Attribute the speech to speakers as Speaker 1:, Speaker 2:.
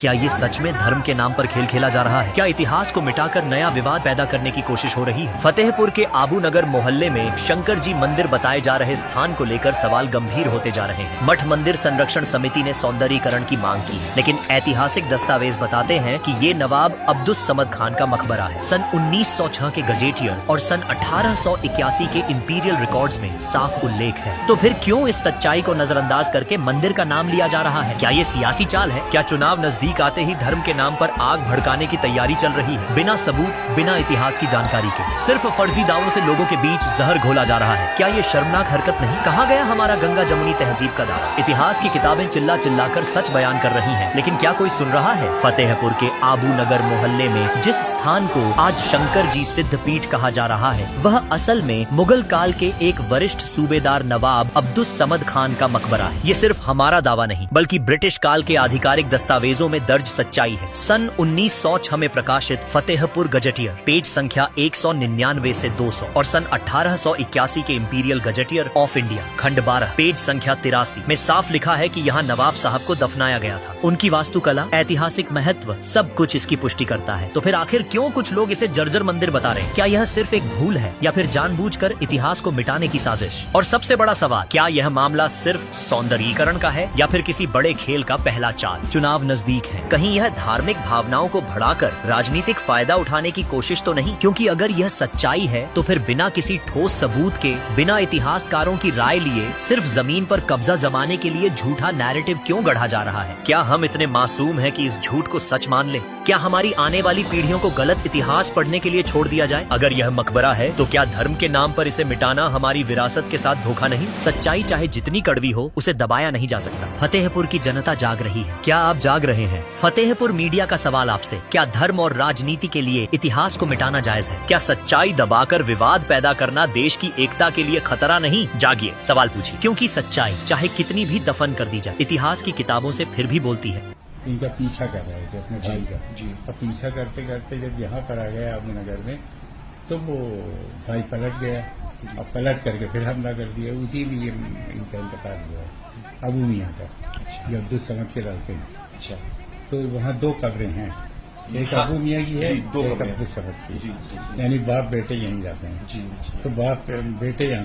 Speaker 1: क्या ये सच में धर्म के नाम पर खेल खेला जा रहा है? क्या इतिहास को मिटाकर नया विवाद पैदा करने की कोशिश हो रही है? फतेहपुर के आबू नगर मोहल्ले में शंकर जी मंदिर बताए जा रहे स्थान को लेकर सवाल गंभीर होते जा रहे हैं। मठ मंदिर संरक्षण समिति ने सौंदर्यीकरण की मांग की है, लेकिन ऐतिहासिक दस्तावेज बताते हैं कि ये नवाब अब्दुस समद खान का मकबरा है। सन 1906 के गजेटियर और सन 1881 के इंपीरियल रिकॉर्ड्स में साफ उल्लेख है। तो फिर क्यों इस सच्चाई को नजरअंदाज करके मंदिर का नाम लिया जा रहा है? क्या ये सियासी चाल है? क्या चुनाव नजदीक आते ही धर्म के नाम पर आग भड़काने की तैयारी चल रही है? बिना सबूत, बिना इतिहास की जानकारी के सिर्फ फर्जी दावों से लोगों के बीच जहर घोला जा रहा है। क्या ये शर्मनाक हरकत नहीं? कहाँ गया हमारा गंगा जमुनी तहजीब का दावा? इतिहास की किताबें चिल्ला चिल्लाकर सच बयान कर रही हैं, लेकिन क्या कोई सुन रहा है? फतेहपुर के आबू नगर मोहल्ले में जिस स्थान को आज शंकर जी सिद्ध पीठ कहा जा रहा है, वह असल में मुगल काल के एक वरिष्ठ सूबेदार नवाब अब्दुस समद खान का मकबरा है। ये सिर्फ हमारा दावा नहीं, बल्कि ब्रिटिश काल के आधिकारिक दस्तावेजों में दर्ज सच्चाई है। सन 1906 में प्रकाशित फतेहपुर गजेटियर पेज संख्या 199 से 200 और सन 1881 के इंपीरियल गजेटियर ऑफ इंडिया खंड 12 पेज संख्या 83 में साफ लिखा है कि यहाँ नवाब साहब को दफनाया गया था। उनकी वास्तुकला, ऐतिहासिक महत्व, सब कुछ इसकी पुष्टि करता है। तो फिर आखिर क्यों कुछ लोग इसे जर्जर मंदिर बता रहे हैं? क्या यह सिर्फ एक भूल है या फिर जानबूझकर इतिहास को मिटाने की साजिश? और सबसे बड़ा सवाल, क्या यह मामला सिर्फ सौंदर्यीकरण का है या फिर किसी बड़े खेल का पहला चाल? चुनाव नजदीक है, कहीं यह धार्मिक भावनाओं को बढ़ाकर राजनीतिक फायदा उठाने की कोशिश तो नहीं? क्योंकि अगर यह सच्चाई है तो फिर बिना किसी ठोस सबूत के, बिना इतिहासकारों की राय लिए, सिर्फ जमीन पर कब्जा जमाने के लिए झूठा नैरेटिव क्यों गढ़ा जा रहा है? क्या हम इतने मासूम हैं कि इस झूठ को सच मान लें? क्या हमारी आने वाली पीढ़ियों को गलत इतिहास पढ़ने के लिए छोड़ दिया जाए? अगर यह मकबरा है तो क्या धर्म के नाम पर इसे मिटाना हमारी विरासत के साथ धोखा नहीं? सच्चाई चाहे जितनी कड़वी हो, उसे दबाया नहीं जा सकता। फतेहपुर की जनता जाग रही है। क्या आप जाग रहे हैं? फतेहपुर मीडिया का सवाल आपसे, क्या धर्म और राजनीति के लिए इतिहास को मिटाना जायज है? क्या सच्चाई दबाकर विवाद पैदा करना देश की एकता के लिए खतरा नहीं? जागिए, सवाल पूछिए, क्योंकि सच्चाई चाहे कितनी भी दफन कर दी जाए, इतिहास की किताबों से फिर भी बोलती है।
Speaker 2: इनका पीछा कर रहे थे अपने भाई का जी। और पीछा करते करते जब यहाँ पर आ गया आबू नगर में, तो वो भाई पलट गया और पलट करके फिर हमला कर दिया। उसी लिए इनका इंतकाल हुआ अबू मियाँ का, जो अब्दुल समद के लड़के हैं।
Speaker 3: अच्छा,
Speaker 2: तो वहाँ दो कब्रें हैं, एक अबू मियाँ की है,
Speaker 3: दो
Speaker 2: एक अब्दुल समद की, यानी बाप बेटे यहीं जाते हैं। तो बाप बेटे यहाँ